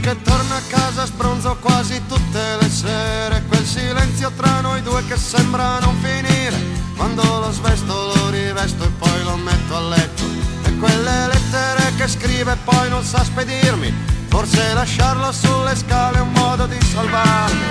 che torna a casa sbronzo quasi tutte le sere. Quel silenzio tra noi due che sembra non finire. Quando lo svesto lo rivesto e poi lo metto a letto. E quelle lettere che scrive e poi non sa spedirmi. Forse lasciarlo sulle scale è un modo di salvarmi.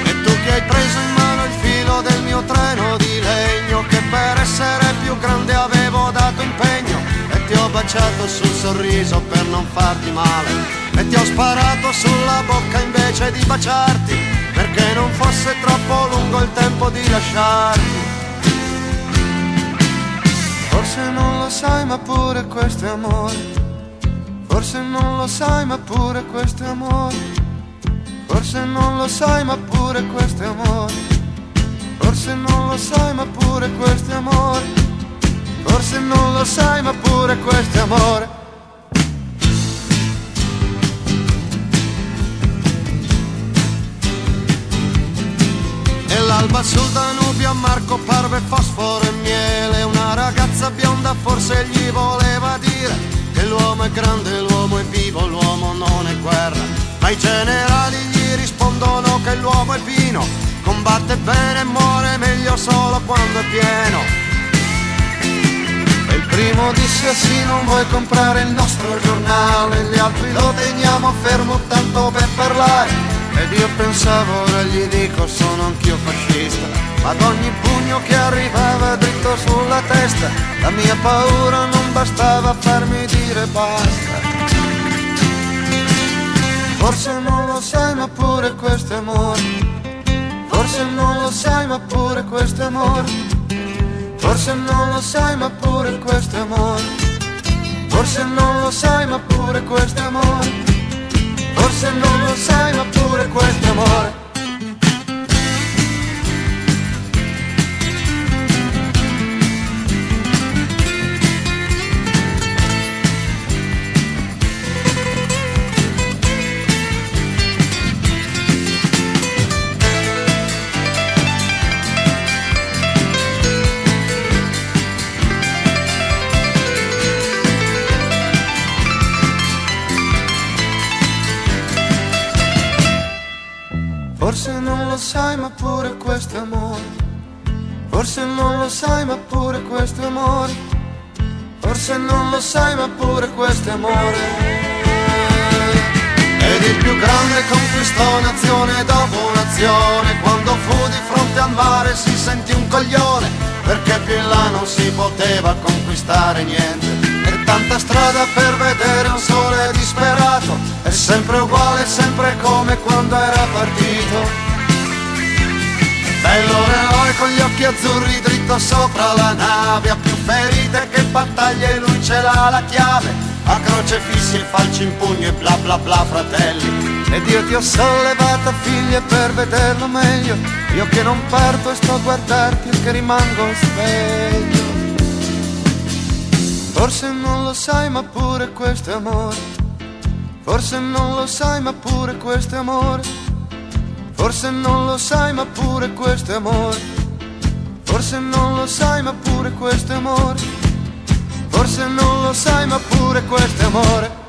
E tu che hai preso in mano il filo del mio treno di legno, che per essere più grande avevo dato impegno, e ti ho baciato sul sorriso per non farti male, e ti ho sparato sulla bocca invece di baciarti, perché non fosse troppo lungo il tempo di lasciarti. Forse non lo sai ma pure questo è amore. Forse non lo sai ma pure questo è amore. Forse non lo sai ma pure questo è amore. Forse non lo sai ma pure questo è amore. Forse non lo sai ma pure questo è amore. E l'alba sul Danubio a Marco parve fosforo e miele. Una ragazza bionda forse gli voleva dire che l'uomo è grande, l'uomo è vivo, l'uomo non è guerra. Ma i generali gli rispondono che l'uomo è pino, combatte bene e muore meglio solo quando è pieno. E il primo disse sì, non vuoi comprare il nostro giornale, gli altri lo teniamo fermo tanto per parlare. Ed io pensavo, ora gli dico, sono anch'io fascista, ma ad ogni pugno che arrivava dritto sulla testa, la mia paura non bastava a farmi dire basta. Forse non lo sai ma pure questo è amore. Forse non lo sai ma pure questo è amore. Forse non lo sai ma pure questo è amore. Forse non lo sai ma pure questo è amore. Forse non lo sai ma pure questo è amore. Forse non lo sai ma pure questo è amore. Forse non lo sai ma pure questo è amore. Forse non lo sai ma pure questo è amore. Ed il più grande conquistò nazione dopo nazione. Quando fu di fronte al mare si sentì un coglione, perché più in là non si poteva conquistare niente. E tanta strada per vedere un sole disperato, è sempre uguale, sempre come quando era partito. Bello l'eroe con gli occhi azzurri dritto sopra la nave, ha più ferite che battaglie, lui ce l'ha la chiave, a crocefissi e falci in pugno e bla bla bla fratelli. Ed io ti ho sollevata figlia per vederlo meglio, io che non parto e sto a guardarti e che rimango sveglio. Forse non lo sai ma pure questo è amore. Forse non lo sai ma pure questo è amore. Forse non lo sai ma pure questo è amore. Forse non lo sai ma pure questo è amore. Forse non lo sai ma pure questo è amore.